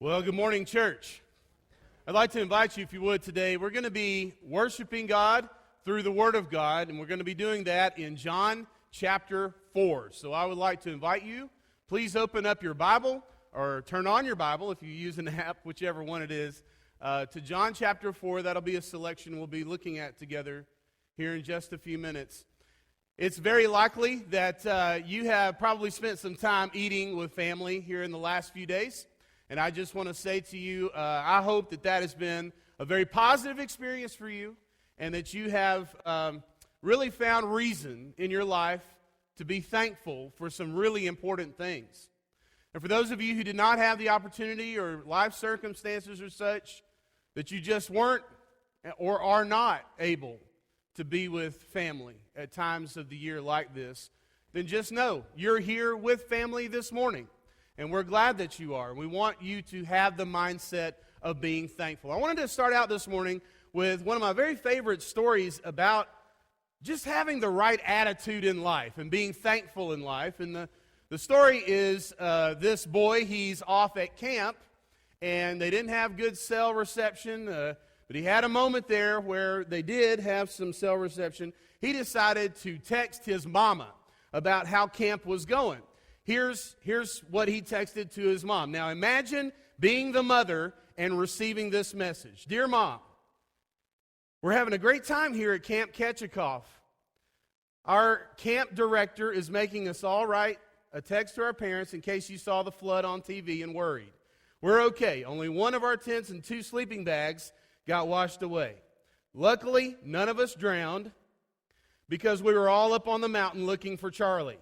Well, good morning, church. I'd like to invite you, if you would, today. We're going to be worshiping God through the Word of God, and we're going to be doing that in John chapter 4. So I would like to invite you, please open up your Bible, or turn on your Bible if you use an app, whichever one it is, to John chapter 4. That'll be a selection we'll be looking at together here in just a few minutes. It's very likely that you have probably spent some time eating with family here in the last few days. And I just want to say to you, I hope that that has been a very positive experience for you, and that you have really found reason in your life to be thankful for some really important things. And for those of you who did not have the opportunity, or life circumstances or such, that you just weren't or are not able to be with family at times of the year like this, then just know you're here with family this morning. And we're glad that you are. We want you to have the mindset of being thankful. I wanted to start out this morning with one of my very favorite stories about just having the right attitude in life and being thankful in life. And the story is this boy, he's off at camp, and they didn't have good cell reception, but he had a moment there where they did have some cell reception. He decided to text his mama about how camp was going. Here's what he texted to his mom. Now imagine being the mother and receiving this message. Dear Mom, we're having a great time here at Camp Ketchikoff. Our camp director is making us all write a text to our parents in case you saw the flood on TV and worried. We're okay. Only one of our tents and 2 sleeping bags got washed away. Luckily, none of us drowned because we were all up on the mountain looking for Charlie.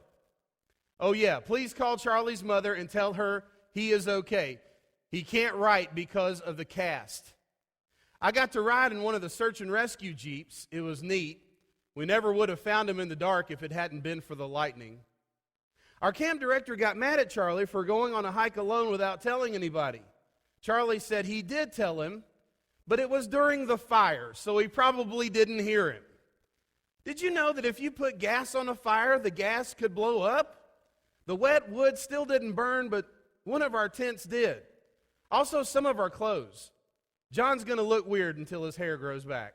Oh yeah, please call Charlie's mother and tell her he is okay. He can't write because of the cast. I got to ride in one of the search and rescue jeeps. It was neat. We never would have found him in the dark if it hadn't been for the lightning. Our camp director got mad at Charlie for going on a hike alone without telling anybody. Charlie said he did tell him, but it was during the fire, so he probably didn't hear him. Did you know that if you put gas on a fire, the gas could blow up? The wet wood still didn't burn, but one of our tents did. Also, some of our clothes. John's going to look weird until his hair grows back.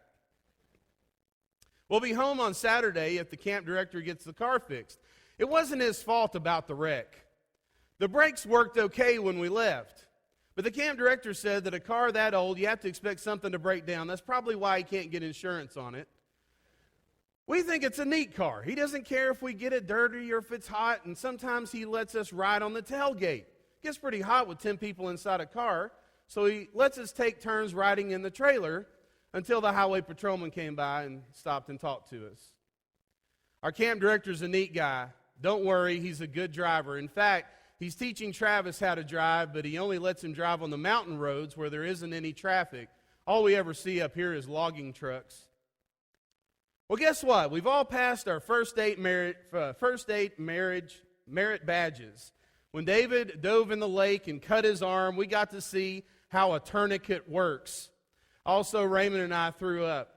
We'll be home on Saturday if the camp director gets the car fixed. It wasn't his fault about the wreck. The brakes worked okay when we left, but the camp director said that a car that old, you have to expect something to break down. That's probably why he can't get insurance on it. We think it's a neat car. He doesn't care if we get it dirty or if it's hot, and sometimes he lets us ride on the tailgate. It gets pretty hot with 10 people inside a car, so he lets us take turns riding in the trailer until the highway patrolman came by and stopped and talked to us. Our camp director's a neat guy. Don't worry, he's a good driver. In fact, he's teaching Travis how to drive, but he only lets him drive on the mountain roads where there isn't any traffic. All we ever see up here is logging trucks. Well, guess what? We've all passed our first date merit badges. When David dove in the lake and cut his arm, we got to see how a tourniquet works. Also, Raymond and I threw up.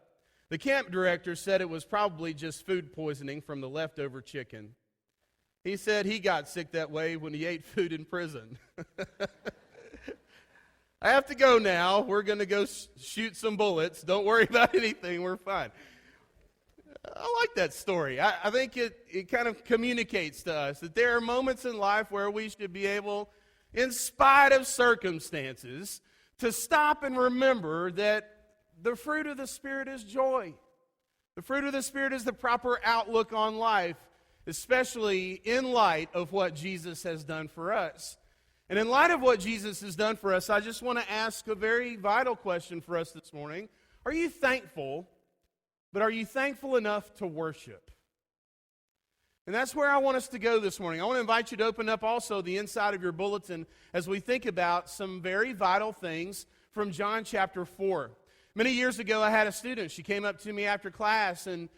The camp director said it was probably just food poisoning from the leftover chicken. He said he got sick that way when he ate food in prison. I have to go now. We're going to go shoot some bullets. Don't worry about anything. We're fine. I like that story. I think it kind of communicates to us that there are moments in life where we should be able, in spite of circumstances, to stop and remember that the fruit of the Spirit is joy. The fruit of the Spirit is the proper outlook on life, especially in light of what Jesus has done for us. And in light of what Jesus has done for us, I just want to ask a very vital question for us this morning. Are you thankful? But are you thankful enough to worship? And that's where I want us to go this morning. I want to invite you to open up also the inside of your bulletin as we think about some very vital things from John chapter 4. Many years ago, I had a student. She came up to me after class, and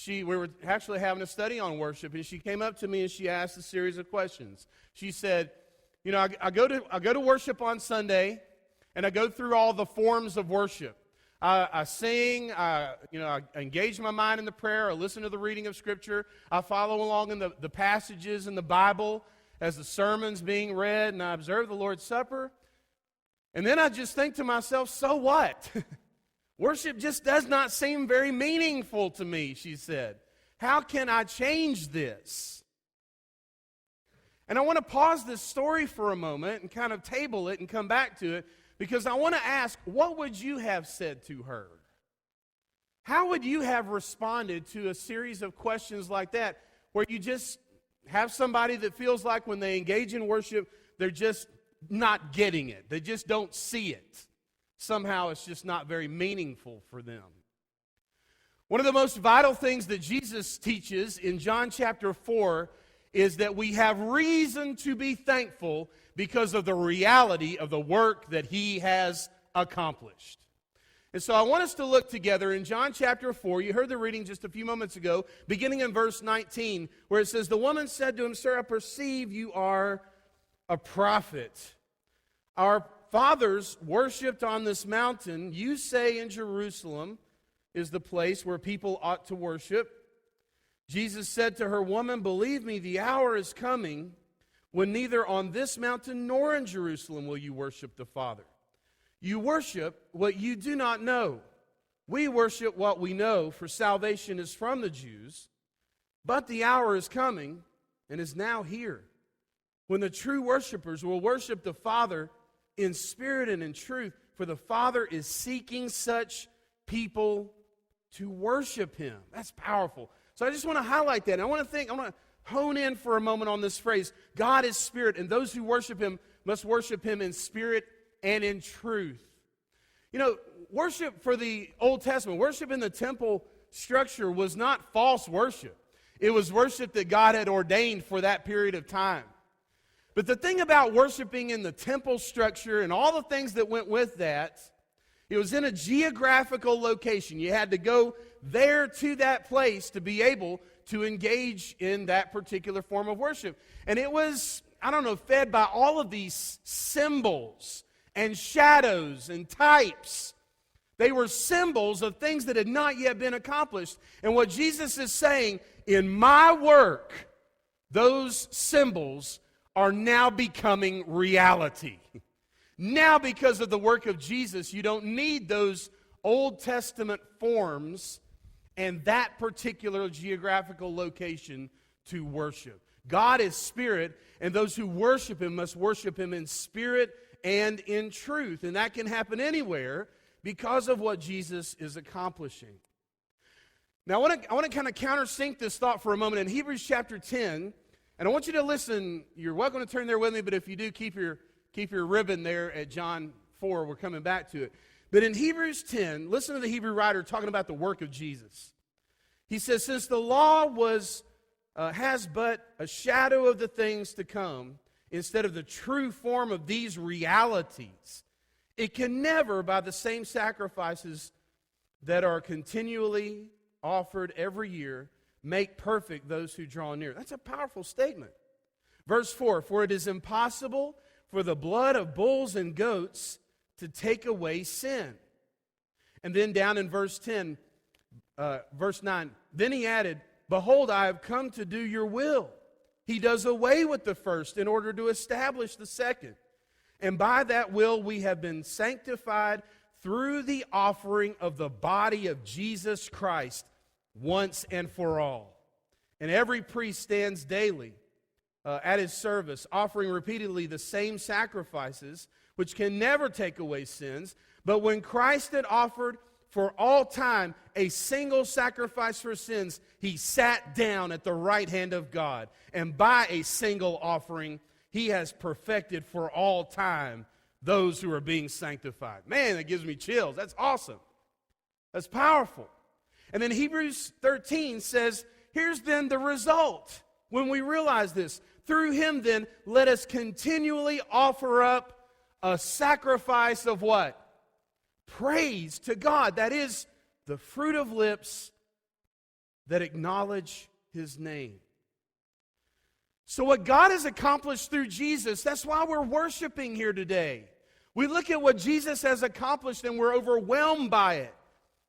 we were actually having a study on worship, and she came up to me and she asked a series of questions. She said, you know, I go to worship on Sunday, and I go through all the forms of worship. I sing, I engage my mind in the prayer, I listen to the reading of Scripture, I follow along in the passages in the Bible as the sermon's being read, and I observe the Lord's Supper. And then I just think to myself, so what? Worship just does not seem very meaningful to me, she said. How can I change this? And I want to pause this story for a moment and kind of table it and come back to it, because I want to ask, what would you have said to her? How would you have responded to a series of questions like that, where you just have somebody that feels like when they engage in worship, they're just not getting it. They just don't see it. Somehow it's just not very meaningful for them. One of the most vital things that Jesus teaches in John chapter 4 is that we have reason to be thankful because of the reality of the work that He has accomplished. And so I want us to look together in John chapter 4. You heard the reading just a few moments ago, beginning in verse 19, where it says, "The woman said to him, 'Sir, I perceive you are a prophet. Our fathers worshipped on this mountain. You say in Jerusalem is the place where people ought to worship.' Jesus said to her, 'Woman, believe me, the hour is coming when neither on this mountain nor in Jerusalem will you worship the Father. You worship what you do not know. We worship what we know, for salvation is from the Jews. But the hour is coming and is now here when the true worshipers will worship the Father in spirit and in truth, for the Father is seeking such people to worship Him.'" That's powerful. So I just want to highlight that. And I want to hone in for a moment on this phrase, God is spirit, and those who worship Him must worship Him in spirit and in truth. You know, worship for the Old Testament, worship in the temple structure was not false worship. It was worship that God had ordained for that period of time. But the thing about worshiping in the temple structure and all the things that went with that, it was in a geographical location. You had to go there to that place to be able to engage in that particular form of worship. And it was, fed by all of these symbols and shadows and types. They were symbols of things that had not yet been accomplished. And what Jesus is saying, in my work, those symbols are now becoming reality. Now, because of the work of Jesus, you don't need those Old Testament forms and that particular geographical location to worship. God is spirit, and those who worship Him must worship Him in spirit and in truth. And that can happen anywhere because of what Jesus is accomplishing. Now, I want to kind of countersink this thought for a moment in Hebrews chapter 10. And I want you to listen. You're welcome to turn there with me, but if you do, keep your ribbon there at John 4. We're coming back to it. But in Hebrews 10, listen to the Hebrew writer talking about the work of Jesus. He says, "Since the law has but a shadow of the things to come, instead of the true form of these realities, it can never, by the same sacrifices that are continually offered every year, make perfect those who draw near." That's a powerful statement. Verse 4, "For it is impossible for the blood of bulls and goats to take away sin." And then down in verse 9, "Then he added, 'Behold, I have come to do your will.' He does away with the first in order to establish the second. And by that will we have been sanctified through the offering of the body of Jesus Christ once and for all. And every priest stands daily at his service, offering repeatedly the same sacrifices, which can never take away sins. But when Christ had offered for all time a single sacrifice for sins, He sat down at the right hand of God. And by a single offering, He has perfected for all time those who are being sanctified." Man, that gives me chills. That's awesome. That's powerful. And then Hebrews 13 says, here's then the result when we realize this. "Through Him then, let us continually offer up a sacrifice of" what? "Praise to God." That is the fruit of lips that acknowledge His name. So what God has accomplished through Jesus, that's why we're worshiping here today. We look at what Jesus has accomplished and we're overwhelmed by it.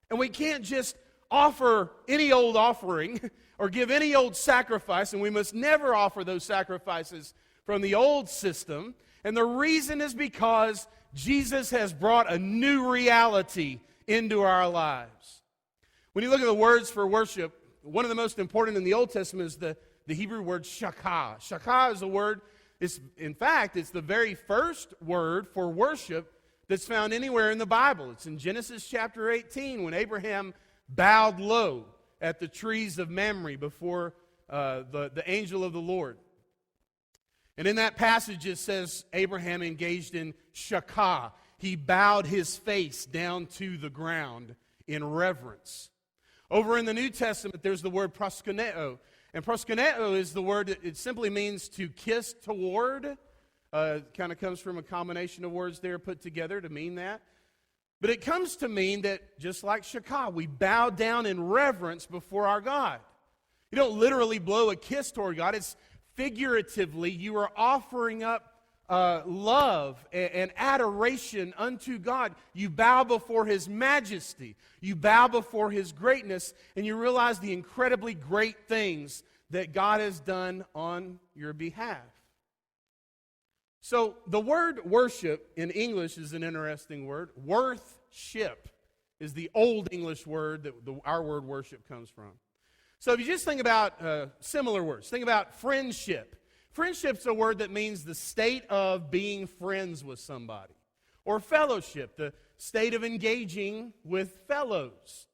And we can't just offer any old offering or give any old sacrifice, and we must never offer those sacrifices from the old system. And the reason is because Jesus has brought a new reality into our lives. When you look at the words for worship, one of the most important in the Old Testament is the Hebrew word shakah. Shakah is a word, in fact, it's the very first word for worship that's found anywhere in the Bible. It's in Genesis chapter 18 when Abraham bowed low at the trees of Mamre before the angel of the Lord. And in that passage it says Abraham engaged in shakah. He bowed his face down to the ground in reverence. Over in the New Testament there's the word proskuneo. And proskuneo is the word, it simply means to kiss toward. Kind of comes from a combination of words there put together to mean that. But it comes to mean that, just like shakah, we bow down in reverence before our God. You don't literally blow a kiss toward God. It's figuratively, you are offering up love and adoration unto God. You bow before His majesty. You bow before His greatness, and you realize the incredibly great things that God has done on your behalf. So the word worship in English is an interesting word. Worthship is the Old English word that our word worship comes from. So if you just think about similar words, think about friendship. Friendship's a word that means the state of being friends with somebody. Or fellowship, the state of engaging with fellows.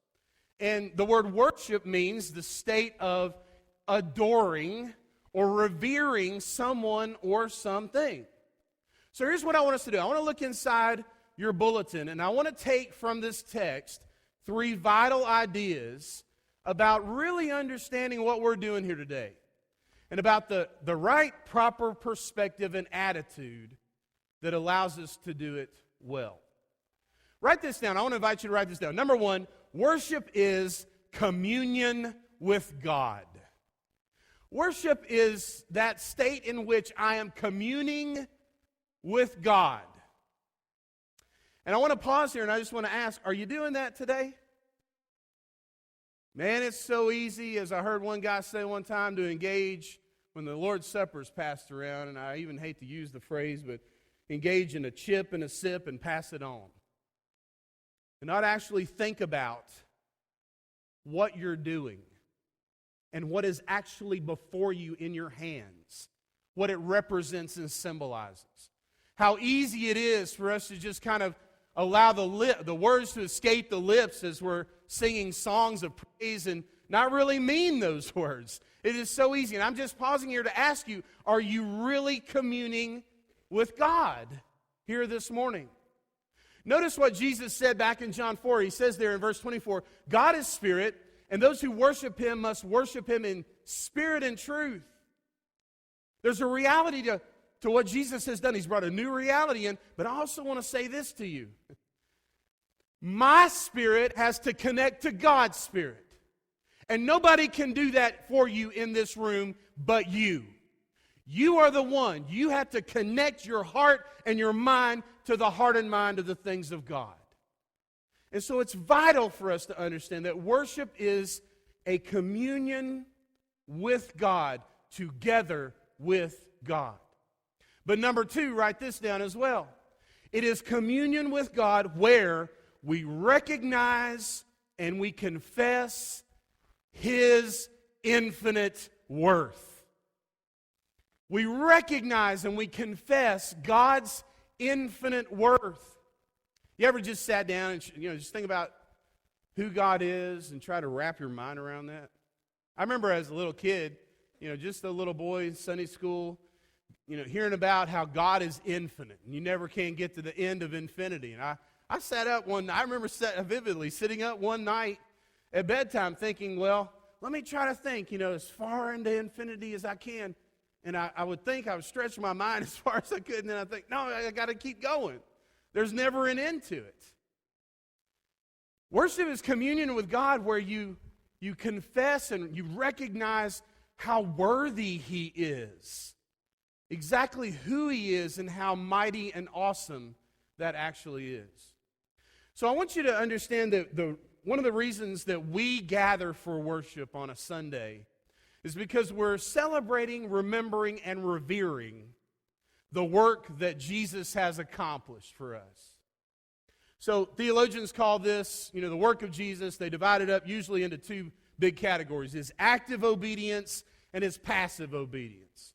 And the word worship means the state of adoring or revering someone or something. So here's what I want us to do. I want to look inside your bulletin, and I want to take from this text 3 vital ideas about really understanding what we're doing here today, and about the right, proper perspective and attitude that allows us to do it well. Write this down. I want to invite you to write this down. Number 1, worship is communion with God. Worship is that state in which I am communing with God. And I want to pause here and I just want to ask, are you doing that today? Man, it's so easy, as I heard one guy say one time, to engage when the Lord's Supper is passed around, and I even hate to use the phrase, but engage in a chip and a sip and pass it on. And not actually think about what you're doing and what is actually before you in your hands, what it represents and symbolizes. How easy it is for us to just kind of allow the words to escape the lips as we're singing songs of praise and not really mean those words. It is so easy. And I'm just pausing here to ask you, are you really communing with God here this morning? Notice what Jesus said back in John 4. He says there in verse 24, God is spirit, and those who worship Him must worship Him in spirit and truth. There's a reality to what Jesus has done. He's brought a new reality in, but I also want to say this to you. My spirit has to connect to God's spirit. And nobody can do that for you in this room but you. You are the one. You have to connect your heart and your mind to the heart and mind of the things of God. And so it's vital for us to understand that worship is a communion with God, together with God. But number 2, write this down as well. It is communion with God where we recognize and we confess His infinite worth. We recognize and we confess God's infinite worth. You ever just sat down and just think about who God is and try to wrap your mind around that? I remember as a little kid, just a little boy in Sunday school, hearing about how God is infinite and you never can get to the end of infinity. And I sat up I remember vividly sitting up one night at bedtime thinking, well, let me try to think, as far into infinity as I can. And I would stretch my mind as far as I could, and then I think, no, I got to keep going. There's never an end to it. Worship is communion with God where you confess and you recognize how worthy He is, exactly who He is, and how mighty and awesome that actually is. So I want you to understand that one of the reasons that we gather for worship on a Sunday is because we're celebrating, remembering, and revering the work that Jesus has accomplished for us. So theologians call this, the work of Jesus. They divide it up usually into two big categories: his active obedience and his passive obedience.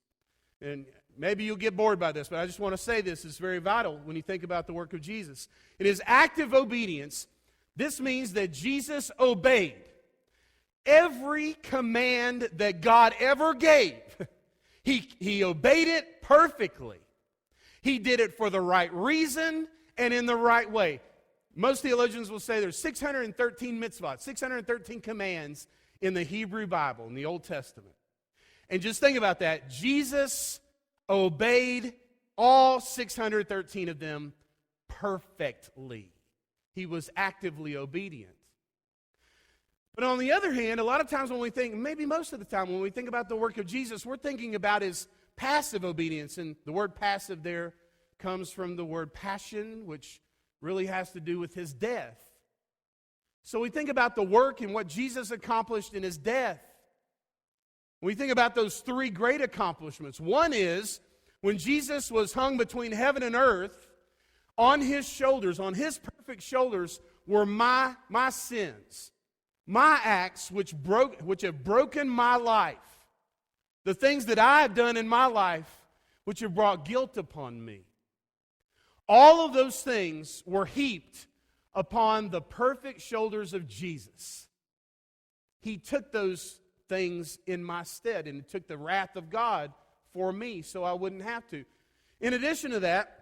And maybe you'll get bored by this, but I just want to say this is very vital when you think about the work of Jesus. In his active obedience, this means that Jesus obeyed every command that God ever gave. He obeyed it perfectly. He did it for the right reason and in the right way. Most theologians will say there's 613 mitzvot, 613 commands in the Hebrew Bible, in the Old Testament. And just think about that. Jesus obeyed all 613 of them perfectly. He was actively obedient. But on the other hand, a lot of times when we think, maybe most of the time when we think about the work of Jesus, we're thinking about his passive obedience. And the word passive there comes from the word passion, which really has to do with his death. So we think about the work and what Jesus accomplished in his death. We think about those three great accomplishments. One is when Jesus was hung between heaven and earth, on his shoulders, on his perfect shoulders, were my sins, my acts which have broken my life, the things that I have done in my life which have brought guilt upon me. All of those things were heaped upon the perfect shoulders of Jesus. He took those things in my stead, and took the wrath of God for me so I wouldn't have to. In addition to that,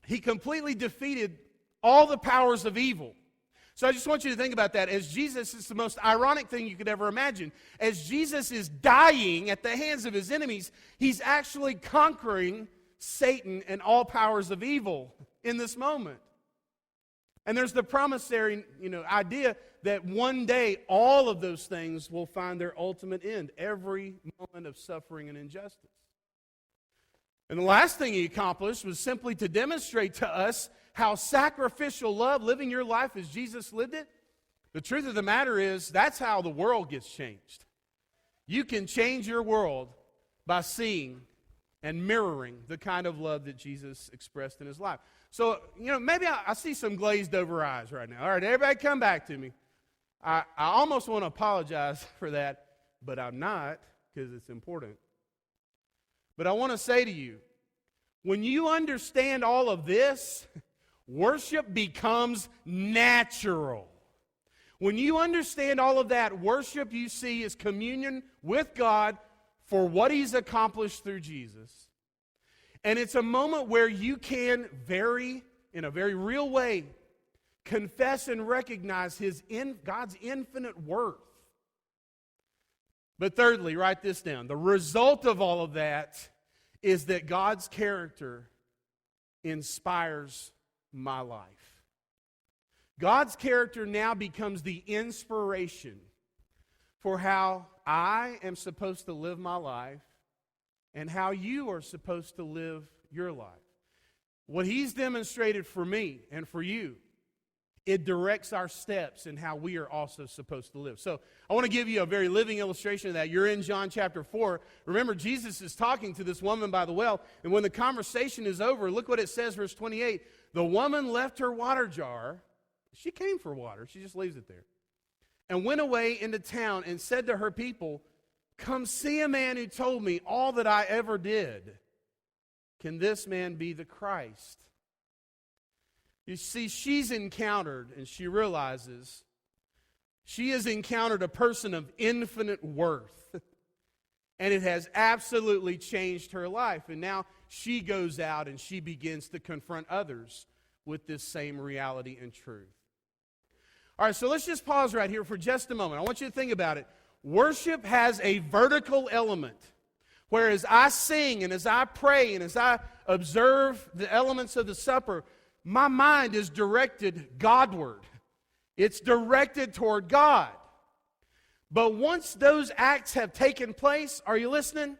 he completely defeated all the powers of evil. So I just want you to think about that. As Jesus, it's the most ironic thing you could ever imagine. As Jesus is dying at the hands of his enemies, he's actually conquering Satan and all powers of evil in this moment. And there's the promissory, idea that one day all of those things will find their ultimate end, every moment of suffering and injustice. And the last thing he accomplished was simply to demonstrate to us how sacrificial love, living your life as Jesus lived it. The truth of the matter is, that's how the world gets changed. You can change your world by seeing and mirroring the kind of love that Jesus expressed in his life. So, maybe I see some glazed over eyes right now. All right, everybody come back to me. I almost want to apologize for that, but I'm not, because it's important. But I want to say to you, when you understand all of this, worship becomes natural. When you understand all of that, worship, you see, is communion with God for what he's accomplished through Jesus. And it's a moment where you can in a very real way, confess and recognize God's infinite worth. But thirdly, write this down. The result of all of that is that God's character inspires my life. God's character now becomes the inspiration for how I am supposed to live my life and how you are supposed to live your life. What he's demonstrated for me and for you, it directs our steps in how we are also supposed to live. So I want to give you a very living illustration of that. You're in John chapter 4. Remember, Jesus is talking to this woman by the well, and when the conversation is over, look what it says, verse 28. The woman left her water jar. She came for water. She just leaves it there. And went away into town and said to her people, "Come see a man who told me all that I ever did. Can this man be the Christ?" You see, she's encountered, and she realizes she has encountered a person of infinite worth. And it has absolutely changed her life. And now she goes out and she begins to confront others with this same reality and truth. All right, so let's just pause right here for just a moment. I want you to think about it. Worship has a vertical element. Whereas I sing and as I pray and as I observe the elements of the supper, my mind is directed Godward. It's directed toward God. But once those acts have taken place, are you listening?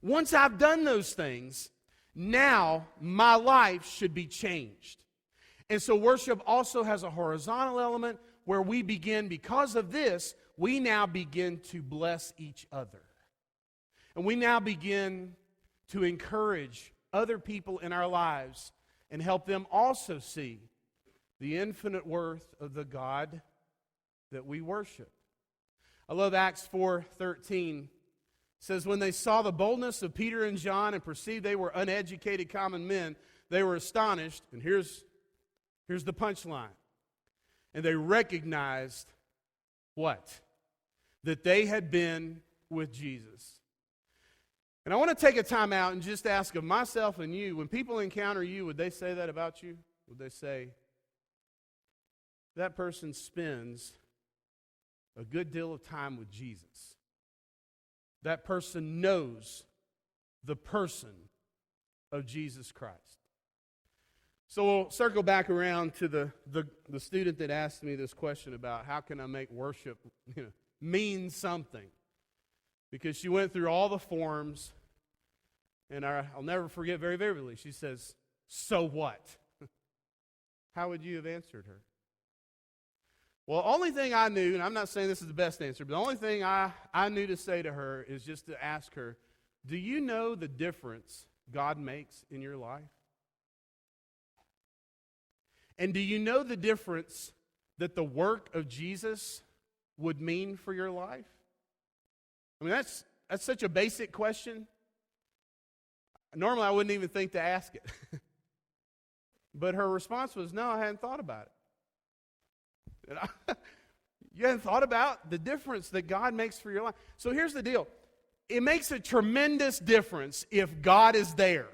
Once I've done those things, now my life should be changed. And so worship also has a horizontal element where we begin, because of this, we now begin to bless each other. And we now begin to encourage other people in our lives and help them also see the infinite worth of the God that we worship. I love Acts 4:13. It says, when they saw the boldness of Peter and John and perceived they were uneducated common men, they were astonished. And here's the punchline. And they recognized what? That they had been with Jesus. And I want to take a time out and just ask of myself and you, when people encounter you, would they say that about you? Would they say, that person spends a good deal of time with Jesus? That person knows the person of Jesus Christ. So we'll circle back around to the student that asked me this question about how can I make worship mean something. Because she went through all the forms, and I'll never forget very vividly, she says, so what? How would you have answered her? Well, the only thing I knew, and I'm not saying this is the best answer, but the only thing I knew to say to her is just to ask her, do you know the difference God makes in your life? And do you know the difference that the work of Jesus would mean for your life? I mean, that's such a basic question. Normally, I wouldn't even think to ask it. But her response was, no, I hadn't thought about it. You hadn't thought about the difference that God makes for your life. So here's the deal. It makes a tremendous difference if God is there.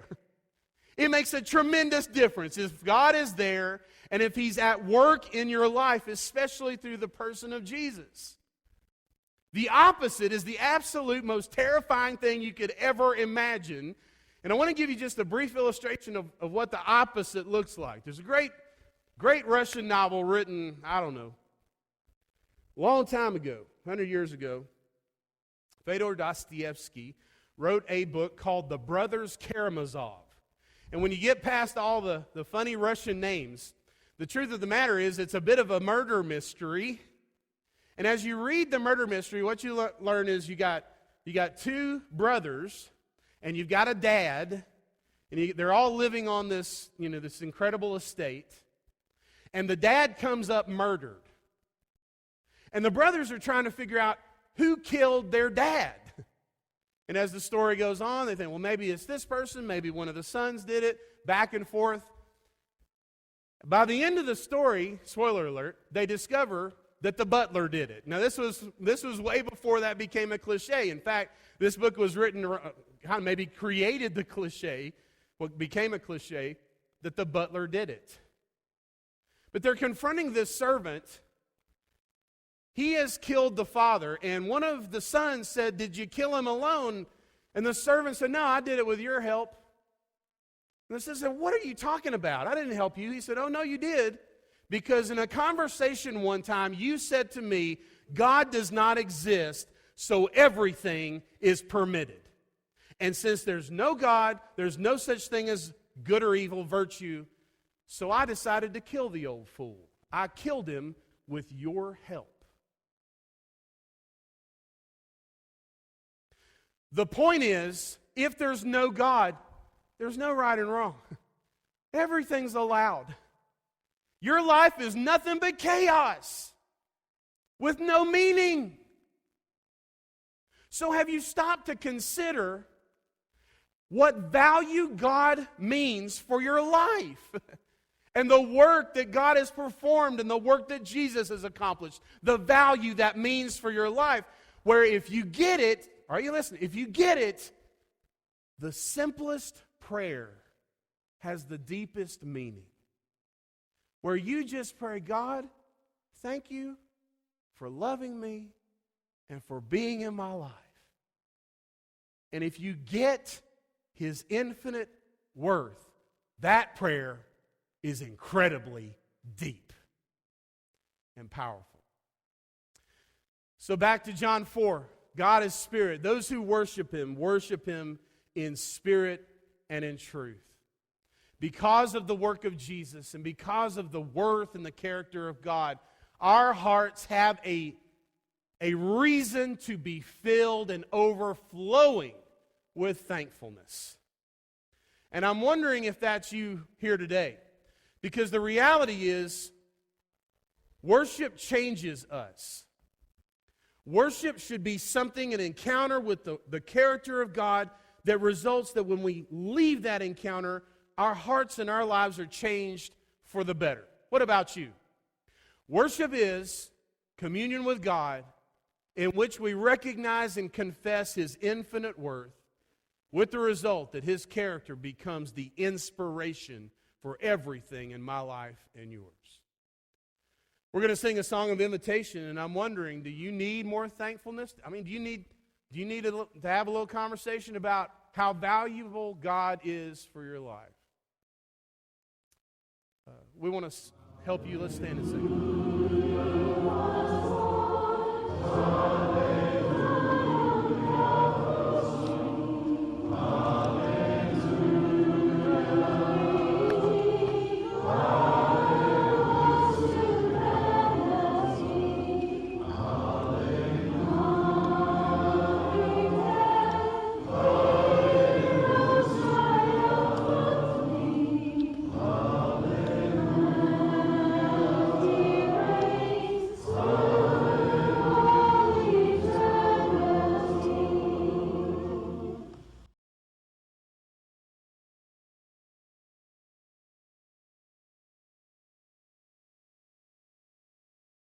It makes a tremendous difference if God is there and if He's at work in your life, especially through the person of Jesus. The opposite is the absolute most terrifying thing you could ever imagine. And I want to give you just a brief illustration of what the opposite looks like. There's a great Russian novel written, I don't know, a long time ago, 100 years ago. Fyodor Dostoevsky wrote a book called The Brothers Karamazov. And when you get past all the funny Russian names, the truth of the matter is it's a bit of a murder mystery. And as you read the murder mystery, what you learn is you got two brothers, and you've got a dad, and they're all living on this, this incredible estate. And the dad comes up murdered. And the brothers are trying to figure out who killed their dad. And as the story goes on, they think, well, maybe it's this person, maybe one of the sons did it, back and forth. By the end of the story, spoiler alert, they discover that the butler did it. Now, this was way before that became a cliche. In fact, this book was written, maybe created the cliche, what became a cliche, that the butler did it. But they're confronting this servant. He has killed the father, and one of the sons said, did you kill him alone? And the servant said, no, I did it with your help. And the son said, what are you talking about? I didn't help you. He said, oh, no, you did. Because in a conversation one time, you said to me, God does not exist, so everything is permitted. And since there's no God, there's no such thing as good or evil, virtue, so I decided to kill the old fool. I killed him with your help. The point is, if there's no God, there's no right and wrong. Everything's allowed. Your life is nothing but chaos with no meaning. So have you stopped to consider what value God means for your life? And the work that God has performed and the work that Jesus has accomplished. The value that means for your life. Where if you get it, are you listening? If you get it, the simplest prayer has the deepest meaning. Where you just pray, God, thank you for loving me and for being in my life. And if you get His infinite worth, that prayer is incredibly deep and powerful. So back to John 4. God is spirit. Those who worship Him in spirit and in truth. Because of the work of Jesus and because of the worth and the character of God, our hearts have a reason to be filled and overflowing with thankfulness. And I'm wondering if that's you here today. Because the reality is, worship changes us. Worship should be something, an encounter with the character of God that results that when we leave that encounter, our hearts and our lives are changed for the better. What about you? Worship is communion with God in which we recognize and confess His infinite worth, with the result that His character becomes the inspiration for everything in my life and yours. We're going to sing a song of invitation, and I'm wondering, do you need more thankfulness? I mean, do you need to have a little conversation about how valuable God is for your life? We want to help you. Let's stand and sing.